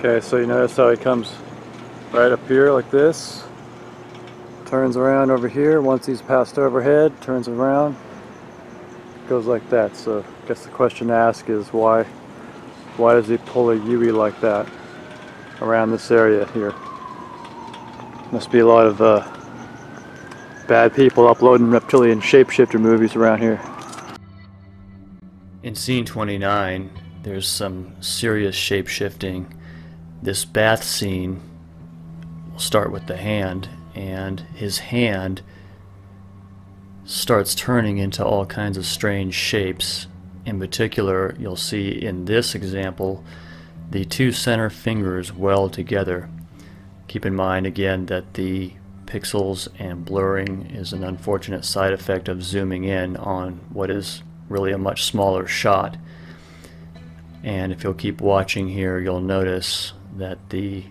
Okay, so you notice how he comes right up here like this, turns around over here, once he's passed overhead, turns around, goes like that. So I guess the question to ask is why does he pull a Yui like that around this area here? Must be a lot of bad people uploading reptilian shapeshifter movies around here. In scene 29, there's some serious shape-shifting. This bath scene will start with the hand, and his hand starts turning into all kinds of strange shapes. In particular, you'll see in this example, the two center fingers weld together. Keep in mind again that the pixels and blurring is an unfortunate side effect of zooming in on what is really a much smaller shot. And if you'll keep watching here, you'll notice that the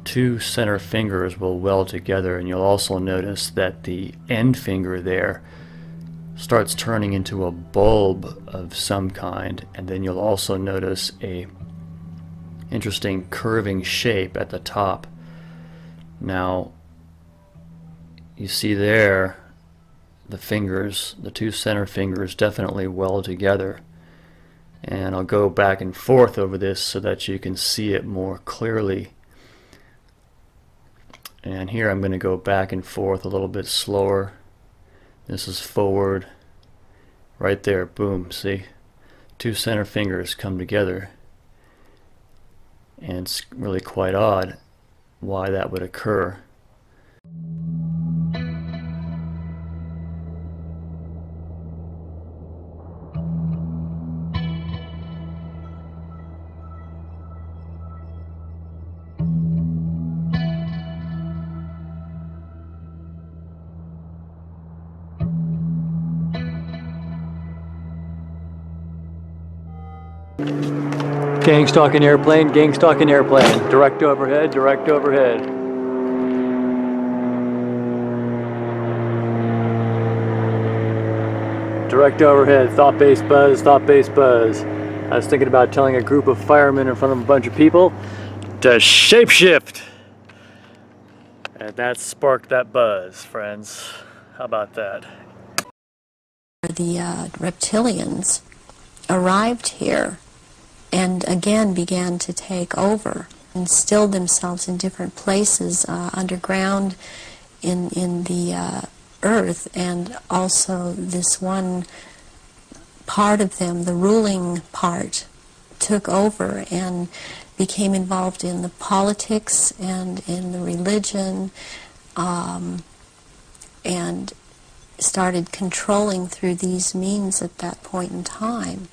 two center fingers will weld together, and you'll also notice that the end finger there starts turning into a bulb of some kind, and then you'll also notice a interesting curving shape at the top. Now you see there the fingers, the two center fingers definitely weld together, and I'll go back and forth over this so that you can see it more clearly. And here I'm going to go back and forth a little bit slower. This is forward. Right there, boom, see? Two center fingers come together. And it's really quite odd why that would occur. Gang stalking airplane, gang stalking airplane. Direct overhead, direct overhead. Direct overhead, thought base buzz, thought base buzz. I was thinking about telling a group of firemen in front of a bunch of people to shapeshift. And that sparked that buzz, friends. How about that? The reptilians arrived here and again began to take over, instilled themselves in different places underground in the earth, and also this one part of them, the ruling part, took over and became involved in the politics and in the religion, and started controlling through these means at that point in time.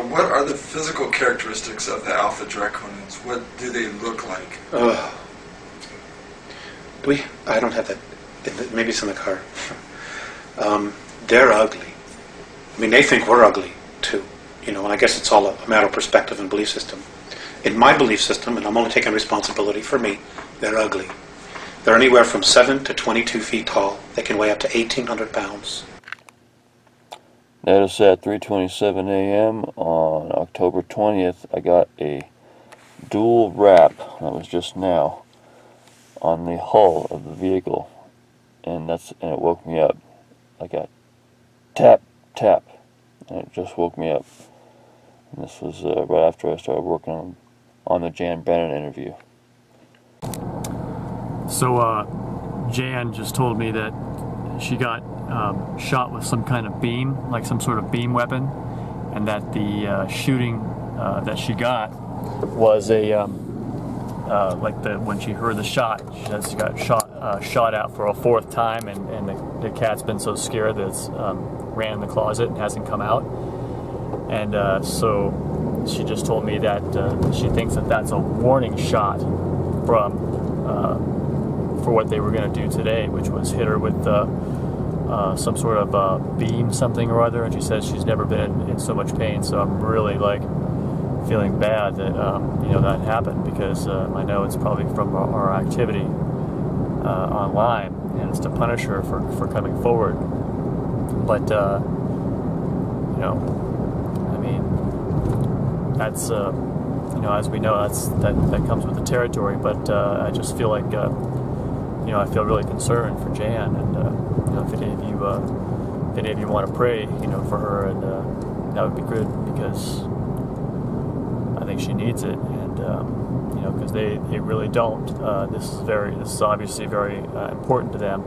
What are the physical characteristics of the Alpha Draconians? What do they look like? I don't have that. Maybe it's in the car. They're ugly. I mean, they think we're ugly too. You know, and I guess it's all a matter of perspective and belief system. In my belief system, and I'm only taking responsibility for me, they're ugly. They're anywhere from 7 to 22 feet tall. They can weigh up to 1,800 pounds. Notice at 3:27 a.m. on October 20th, I got a dual wrap, that was just now, on the hull of the vehicle, and it woke me up. I got tap, tap, and it just woke me up. And this was right after I started working on the Jan Brennan interview. So Jan just told me that she got shot with some kind of beam, like some sort of beam weapon, and that the shooting that she got was a when she heard the shot, she says she got shot out for a fourth time, and the cat's been so scared that it's ran in the closet and hasn't come out. And so she just told me that she thinks that that's a warning shot from for what they were going to do today, which was hit her with some sort of beam something or other, and she says she's never been in so much pain. So I'm really like feeling bad that you know, that happened, because I know it's probably from our activity online, and it's to punish her for coming forward. But you know, I mean, that's you know, as we know, that comes with the territory. But I just feel like you know, I feel really concerned for Jan, and you know, if any of you want to pray, you know, for her, and that would be good, because I think she needs it, and you know, because they really don't. This is obviously very important to them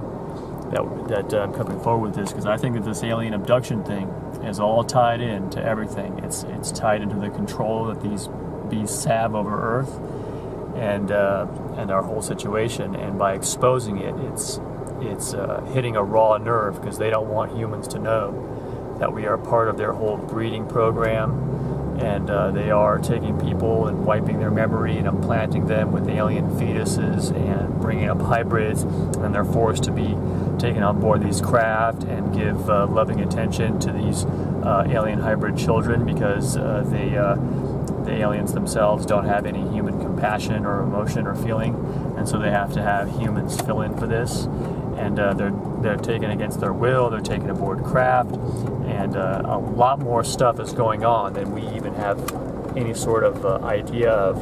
that I'm coming forward with this, because I think that this alien abduction thing is all tied in to everything. It's tied into the control that these beasts have over Earth, and our whole situation. And by exposing it, it's hitting a raw nerve, because they don't want humans to know that we are part of their whole breeding program. And they are taking people and wiping their memory and implanting them with alien fetuses and bringing up hybrids, and they're forced to be taken on board these craft and give loving attention to these alien hybrid children, because the aliens themselves don't have any human compassion or emotion or feeling, and so they have to have humans fill in for this. And they're taken against their will. They're taken aboard craft, and a lot more stuff is going on than we even have any sort of idea of,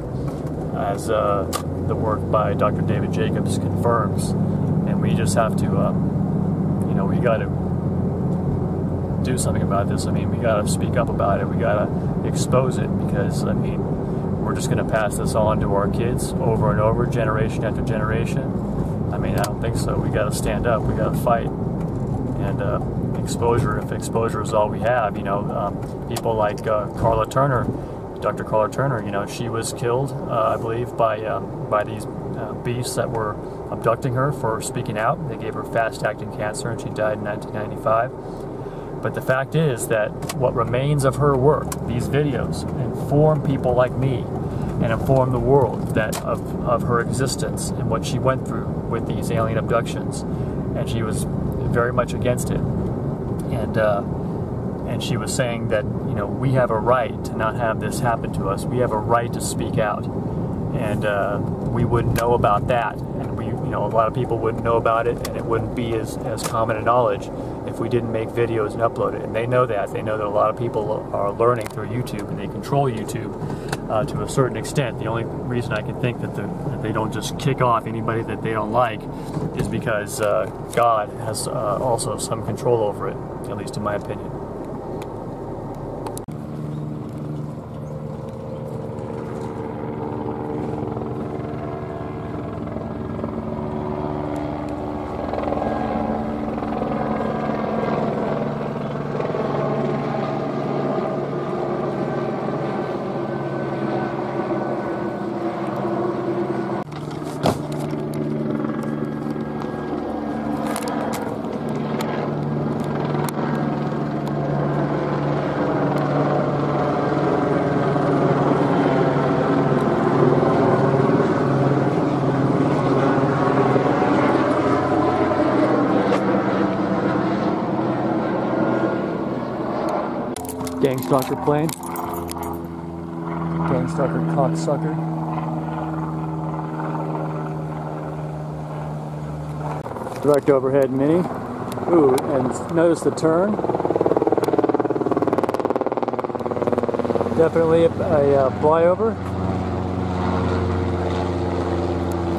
as the work by Dr. David Jacobs confirms. And we just have to, you know, we got to do something about this. I mean, we got to speak up about it. We got to expose it, because I mean, we're just going to pass this on to our kids over and over, generation after generation. I mean, I don't think so. We got to stand up. We got to fight. And exposure, if exposure is all we have, you know, people like Carla Turner, Dr. Carla Turner, you know, she was killed, I believe, by these beasts that were abducting her for speaking out. They gave her fast-acting cancer, and she died in 1995. But the fact is that what remains of her work, these videos, inform people like me and inform the world that of her existence and what she went through with these alien abductions. And she was very much against it. And she was saying that, you know, we have a right to not have this happen to us. We have a right to speak out. And we wouldn't know about that. And we, you know, a lot of people wouldn't know about it, and it wouldn't be as common a knowledge if we didn't make videos and upload it. And they know that. They know that a lot of people are learning through YouTube, and they control YouTube to a certain extent. The only reason I can think that they don't just kick off anybody that they don't like is because God has also some control over it, at least in my opinion. Gangstalker plane. Gangstalker cocksucker. Direct overhead mini. Ooh, and notice the turn. Definitely a flyover.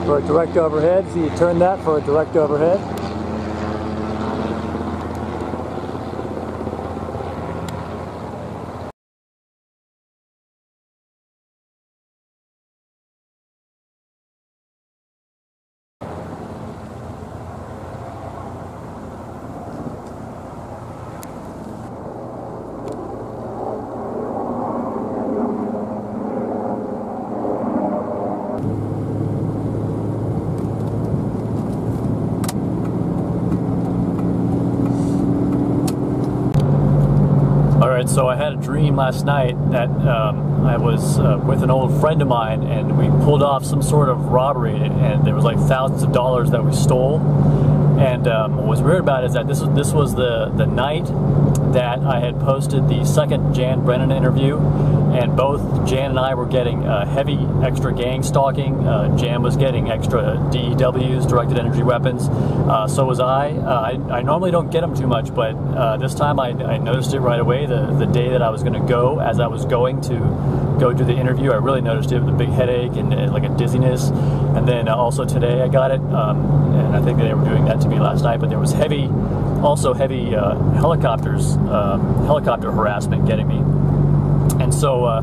For a direct overhead. So you turn that for a direct overhead. So I had a dream last night that I was with an old friend of mine, and we pulled off some sort of robbery, and there was like thousands of dollars that we stole, And what was weird about it is that this was the night that I had posted the second Jan Brennan interview, and both Jan and I were getting heavy extra gang stalking. Jan was getting extra DEWs, directed energy weapons. So was I. I normally don't get them too much, but this time I noticed it right away. The day that I was going to go, as I was going to go do the interview, I really noticed it with a big headache and like a dizziness. And then also today I got it, and I think they were doing that to me last night. But there was heavy helicopter harassment getting me. And so,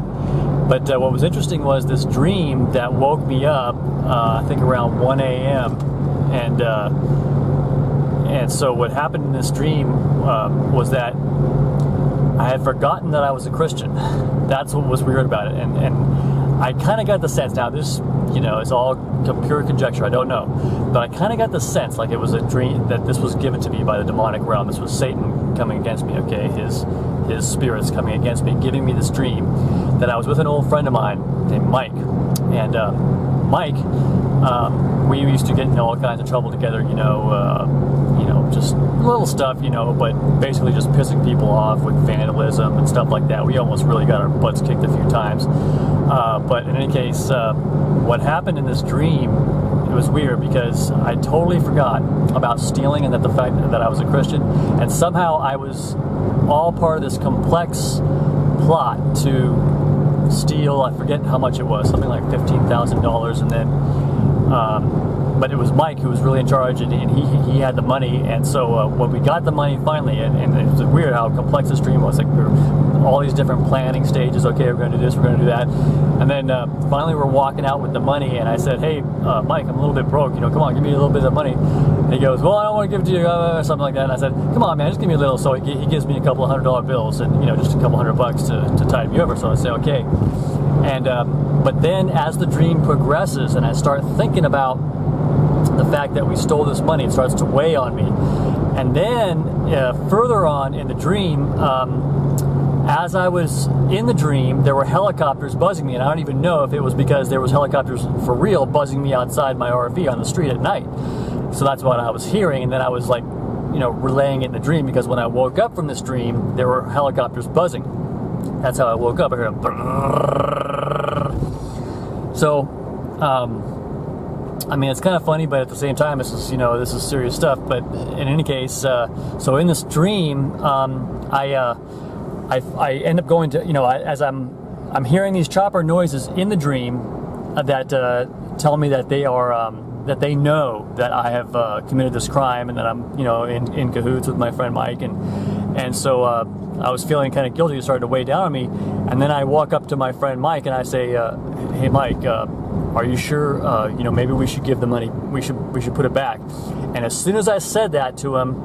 but what was interesting was this dream that woke me up, I think around 1 a.m. And so what happened in this dream was that I had forgotten that I was a Christian. That's what was weird about it. And I kind of got the sense, now this, is all pure conjecture, I don't know, but I kind of got the sense like it was a dream, that this was given to me by the demonic realm. This was Satan coming against me, okay? His spirits coming against me, giving me this dream that I was with an old friend of mine named Mike. And Mike, we used to get in all kinds of trouble together, just little stuff, but basically just pissing people off with vandalism and stuff like that. We almost really got our butts kicked a few times. But in any case, what happened in this dream, it was weird because I totally forgot about stealing and that the fact that I was a Christian, and somehow I was all part of this complex plot to steal, I forget how much it was, something like $15,000, and then but it was Mike who was really in charge, and he had the money. And so when we got the money finally, and it was weird how complex this dream was, like we were all these different planning stages. Okay, we're going to do this, we're going to do that, and then finally we're walking out with the money, and I said, hey, Mike, I'm a little bit broke, come on, give me a little bit of money. And he goes, well, I don't want to give it to you, something like that. And I said, come on, man, just give me a little. So he gives me a couple of $100 bills, and just a couple $100 to tide me over. So I say, okay. And but then as the dream progresses and I start thinking about the fact that we stole this money, it starts to weigh on me. And then further on in the dream, as I was in the dream, there were helicopters buzzing me, and I don't even know if it was because there was helicopters for real buzzing me outside my RV on the street at night. So that's what I was hearing, and then I was like, relaying it in the dream, because when I woke up from this dream, there were helicopters buzzing. That's how I woke up. I heard a so, I mean, it's kind of funny, but at the same time, this is, this is serious stuff. But in any case, so in this dream, I end up going to, as I'm hearing these chopper noises in the dream that tell me that they are, that they know that I have committed this crime, and that I'm, in cahoots with my friend Mike, and so I was feeling kind of guilty. It started to weigh down on me, and then I walk up to my friend Mike and I say, "Hey, Mike, are you sure? Maybe we should give the money. We should put it back." And as soon as I said that to him,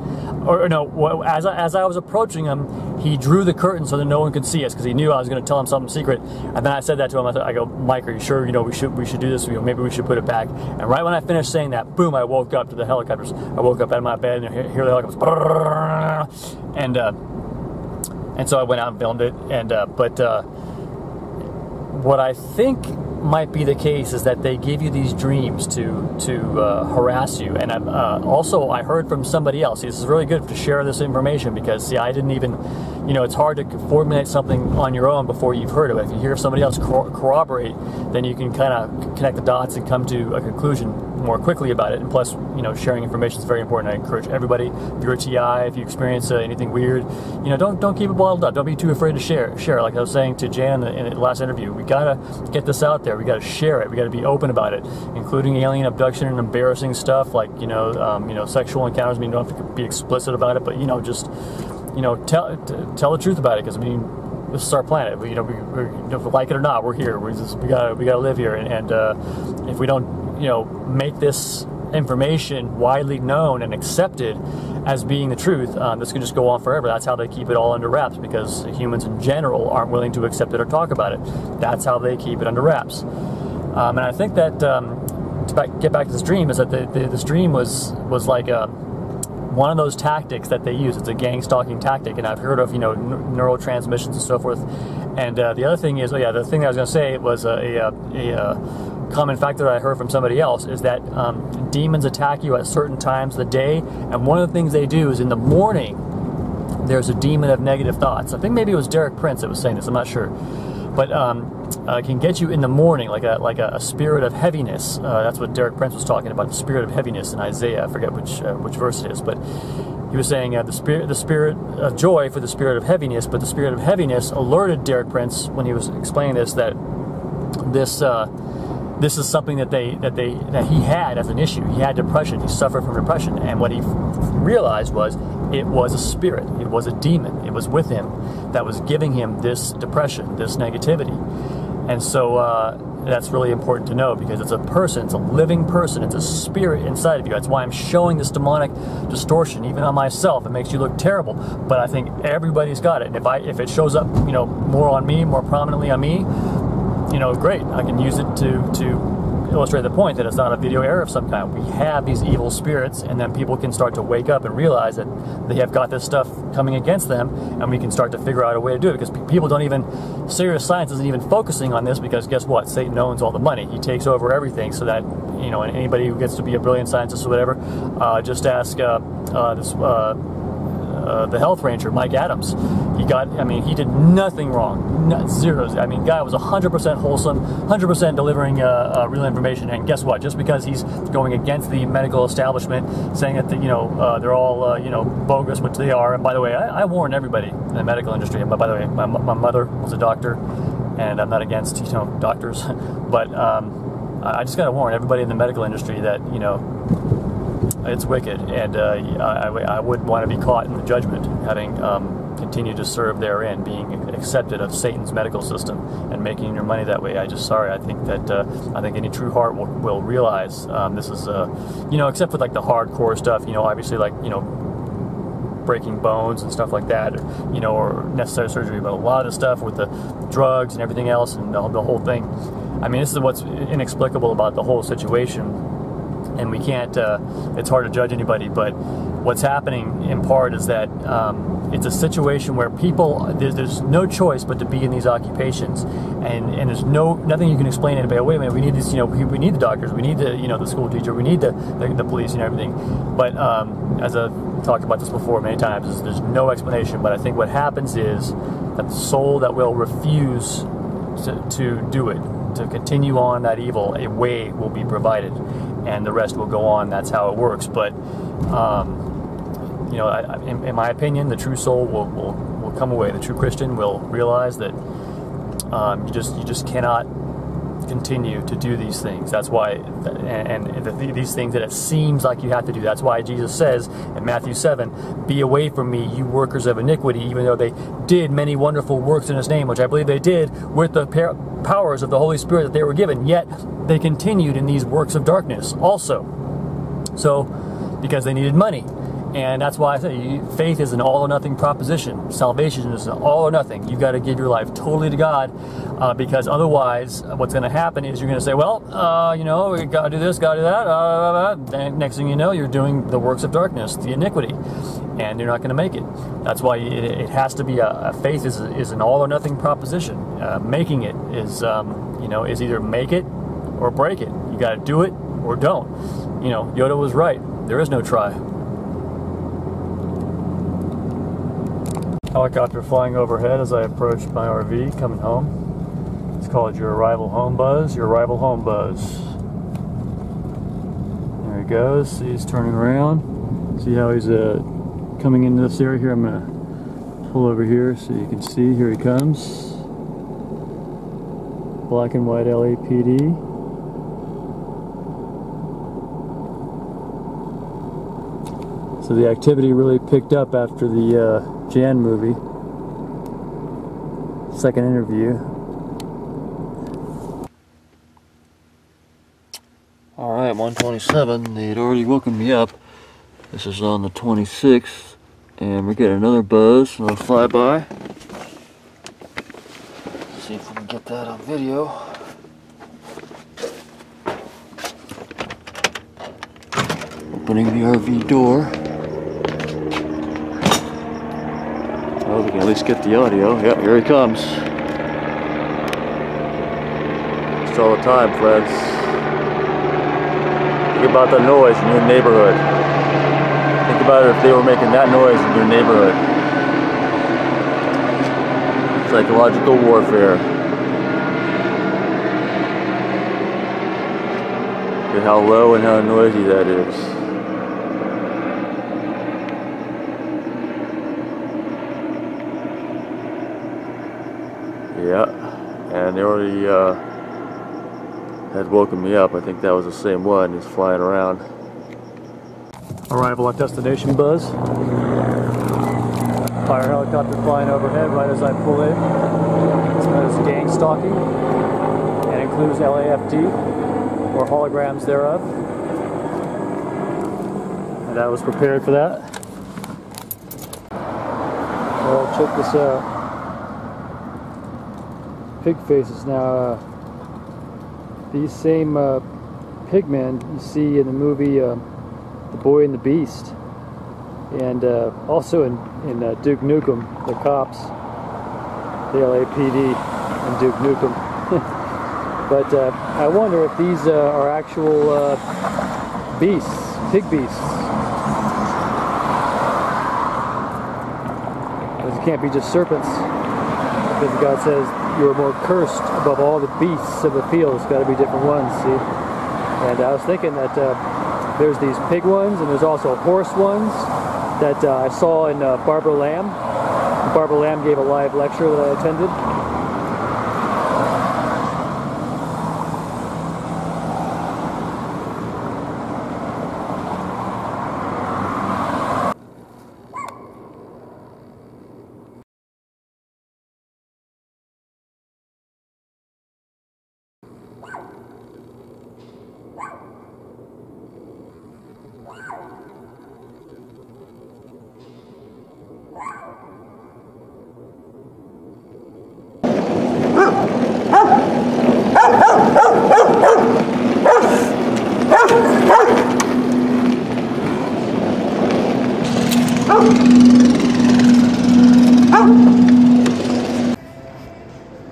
or no, as I was approaching him, he drew the curtain so that no one could see us, because he knew I was going to tell him something secret. And then I said that to him. I go, Mike, are you sure? We should do this. Maybe we should put it back. And right when I finished saying that, boom! I woke up to the helicopters. I woke up out of my bed and hear the helicopters, and so I went out and filmed it. And but what I think might be the case is that they give you these dreams to harass you. And also I heard from somebody else. This is really good to share this information, because see, I didn't even, it's hard to formulate something on your own before you've heard of it. If you hear somebody else corroborate, then you can kind of connect the dots and come to a conclusion more quickly about it. And plus, sharing information is very important. I encourage everybody, if you're a TI, if you experience anything weird, don't keep it bottled up. Don't be too afraid to share. Like I was saying to Jan in the last interview, we gotta get this out there. We gotta share it. We gotta be open about it, including alien abduction and embarrassing stuff like sexual encounters. I mean, you don't have to be explicit about it, but just tell the truth about it, because I mean, this is our planet. We like it or not, we're here. We gotta live here, and if we don't make this information widely known and accepted as being the truth, this can just go on forever. That's how they keep it all under wraps, because humans in general aren't willing to accept it or talk about it. That's how they keep it under wraps. And I think that to get back to this dream, is that this dream was like one of those tactics that they use. It's a gang stalking tactic, and I've heard of neurotransmissions and so forth. And the other thing is, the thing I was going to say was a common factor that I heard from somebody else is that demons attack you at certain times of the day, and one of the things they do is in the morning there's a demon of negative thoughts. I think maybe it was Derek Prince that was saying this, I'm not sure, but can get you in the morning like a spirit of heaviness. That's what Derek Prince was talking about, the spirit of heaviness in Isaiah. I forget which verse it is, but he was saying the spirit of joy for the spirit of heaviness, but the spirit of heaviness alerted Derek Prince when he was explaining this that this is something that he had as an issue. He had depression. He suffered from depression, and what he realized was it was a spirit. It was a demon. It was with him that was giving him this depression, this negativity. And so that's really important to know, because it's a person, it's a living person, it's a spirit inside of you. That's why I'm showing this demonic distortion, even on myself. It makes you look terrible, but I think everybody's got it. And if it shows up, more on me, more prominently on me, great. I can use it to illustrate the point that it's not a video error of some kind. We have these evil spirits, and then people can start to wake up and realize that they have got this stuff coming against them, and we can start to figure out a way to do it, because people don't even, serious science isn't even focusing on this, because guess what? Satan owns all the money. He takes over everything, so that, and anybody who gets to be a brilliant scientist or whatever, just ask the health ranger, Mike Adams. He did nothing wrong, zeros. Guy was 100% wholesome, 100% delivering real information. And guess what? Just because he's going against the medical establishment, saying that they're all bogus, which they are. And by the way, I warn everybody in the medical industry. But by the way, my mother was a doctor, and I'm not against doctors, but I just got to warn everybody in the medical industry that it's wicked, and I wouldn't want to be caught in the judgment, having continued to serve therein, being accepted of Satan's medical system and making your money that way. I think that any true heart will realize this is except for like the hardcore stuff, obviously like breaking bones and stuff like that, or necessary surgery, but a lot of the stuff with the drugs and everything else and the whole thing. This is what's inexplicable about the whole situation. And we can't, it's hard to judge anybody, but what's happening in part is that it's a situation where people, there's no choice but to be in these occupations, and there's nothing you can explain to anybody. Oh, wait a minute, we need this, we need the doctors, we need the school teacher, we need the police and everything. But as I've talked about this before many times, there's no explanation. But I think what happens is that the soul that will refuse to do it, to continue on that evil, a way will be provided, and the rest will go on. That's how it works. But in my opinion, the true soul will come away. The true Christian will realize that you just cannot continue to do these things. That's why, these things that it seems like you have to do. That's why Jesus says in Matthew 7, "Be away from me, you workers of iniquity," even though they did many wonderful works in His name, which I believe they did with the powers of the Holy Spirit that they were given, yet they continued in these works of darkness also. So, because they needed money. And that's why I say faith is an all or nothing proposition. Salvation is an all or nothing. You've got to give your life totally to God, because otherwise what's going to happen is you're going to say, well, we got to do this, got to do that. And next thing you know, you're doing the works of darkness, the iniquity, and you're not going to make it. That's why it has to be a faith is an all or nothing proposition. Making it is, is either make it or break it. You got to do it or don't. Yoda was right. There is no try. Helicopter flying overhead as I approached my RV coming home. It's called your arrival home buzz. Your arrival home buzz. There he goes. See, he's turning around. See how he's coming into this area here. I'm going to pull over here so you can see. Here he comes. Black and white LAPD. So the activity really picked up after the Jan movie. Second interview. Alright, 127. They'd already woken me up. This is on the 26th. And we're getting another buzz. Another flyby. See if we can get that on video. Opening the RV door. Oh, we can at least get the audio. Yep, here he comes. Just all the time, friends. about the noise in your neighborhood. Think about it if they were making that noise in your neighborhood. Psychological warfare. Look at how low and how noisy that is. Yeah, and they already had woken me up. I think that was the same one. He's flying around. Arrival at destination, Buzz. Fire helicopter flying overhead right as I pull in. It's known as gang stalking and includes LAFD or holograms thereof. And I was prepared for that. Well, check this out. Pig faces. Now, these same pigmen you see in the movie The Boy and the Beast, and also in Duke Nukem, the cops, the LAPD and Duke Nukem. But I wonder if these are actual beasts, pig beasts. Because it can't be just serpents, because God says you are more cursed above all the beasts of the field. It's got to be different ones, see? And I was thinking that there's these pig ones, and there's also horse ones that I saw in Barbara Lamb. Barbara Lamb gave a live lecture that I attended.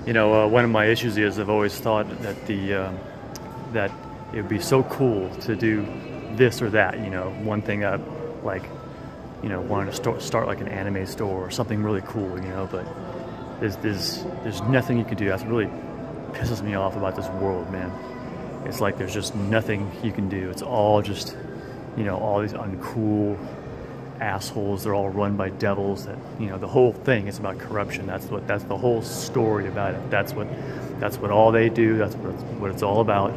You know, one of my issues is I've always thought that that it would be so cool to do this or that. You know, one thing up, like, you know, wanting to start like an anime store or something really cool. You know, but there's nothing you can do. That's really pisses me off about this world, man. It's like there's just nothing you can do. It's all just, you know, all these uncool assholes. They're all run by devils. That, you know, the whole thing is about corruption. That's the whole story about it. That's what all they do. That's what it's all about.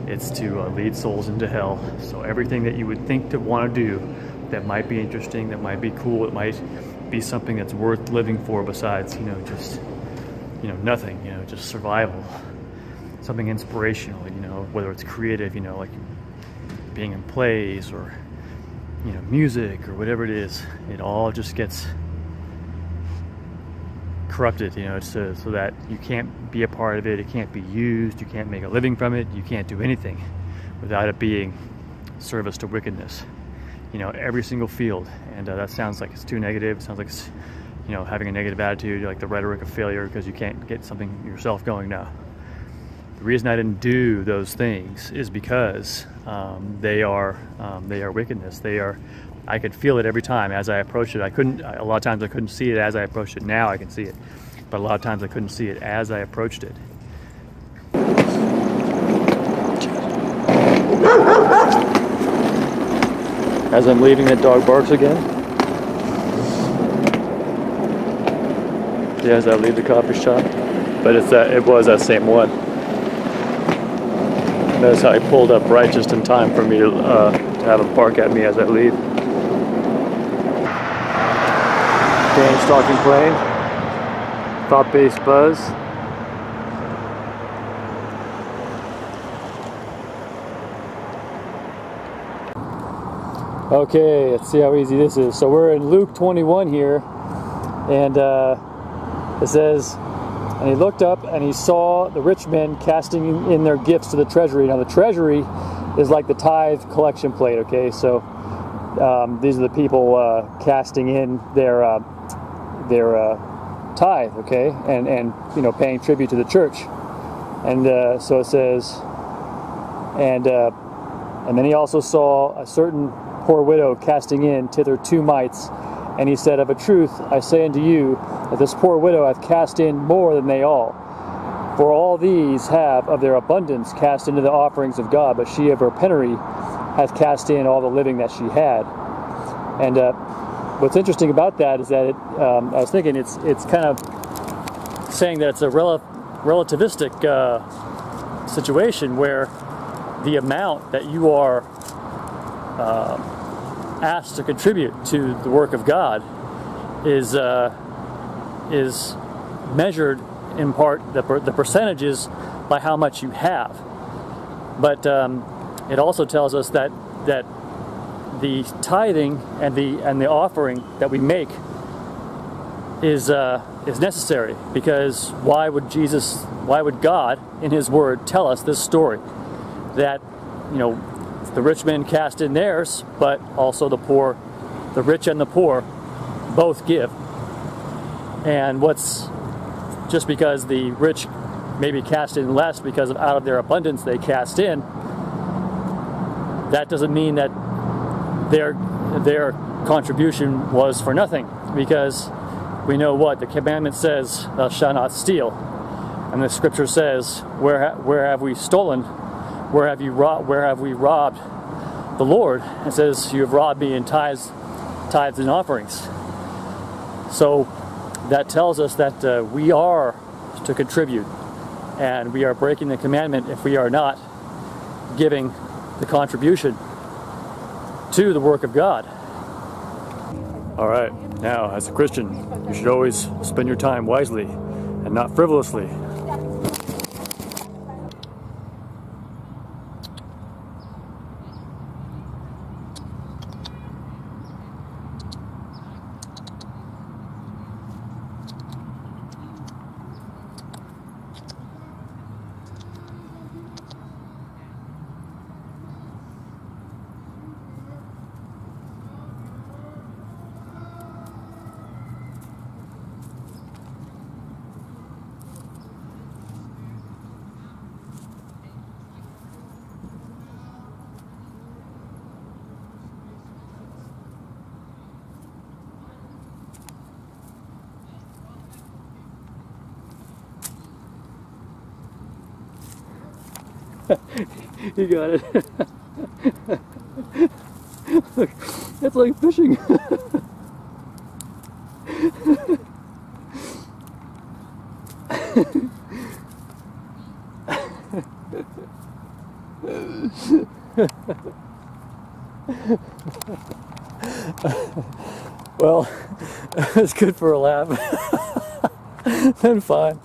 It's to lead souls into hell. So everything that you would think to want to do that might be interesting, that might be cool, it might be something that's worth living for, besides, you know, just, you know, nothing, you know, just survival, something inspirational, you know, whether it's creative, you know, like being in plays or, you know, music or whatever it is. It all just gets corrupted, you know, so that you can't be a part of it, it can't be used, you can't make a living from it, you can't do anything without it being service to wickedness, you know, every single field. And that sounds like it's too negative. It sounds like it's, you know, having a negative attitude, like the rhetoric of failure because you can't get something yourself going. Now, the reason I didn't do those things is because they are wickedness. They are. I could feel it every time as I approached it. A lot of times I couldn't see it as I approached it. Now I can see it, but a lot of times I couldn't see it as I approached it. As I'm leaving, that dog barks again. Yeah, as I leave the coffee shop. But it was that same one. Notice how I pulled up right just in time for me to have him bark at me as I leave. Gang stalking plane. Thought-based buzz. Okay, let's see how easy this is. So we're in Luke 21 here, and it says, and he looked up and he saw the rich men casting in their gifts to the treasury. Now the treasury is like the tithe collection plate, okay? So these are the people casting in their tithe, okay? And you know, paying tribute to the church. And so it says, and And then he also saw a certain poor widow casting in thither 2 mites. And he said, Of a truth I say unto you, that this poor widow hath cast in more than they all. For all these have of their abundance cast into the offerings of God, but she of her penury hath cast in all the living that she had. And what's interesting about that is that I was thinking it's kind of saying that it's a relativistic situation where the amount that you are asked to contribute to the work of God is measured in part, the percentages, by how much you have. But it also tells us that the tithing and the offering that we make is necessary, because why would God in His Word tell us this story that, you know, the rich men cast in theirs, but also the rich and the poor both give. And just because the rich maybe cast in less because out of their abundance they cast in, that doesn't mean that their contribution was for nothing, because we know what the commandment says: thou shalt not steal. And the scripture says, where have we stolen? Where have we robbed the Lord? It says, you have robbed me in tithes and offerings. So that tells us that we are to contribute, and we are breaking the commandment if we are not giving the contribution to the work of God. All right, now as a Christian, you should always spend your time wisely and not frivolously. You got it. Look, it's like fishing. Well, it's good for a laugh. Then fine.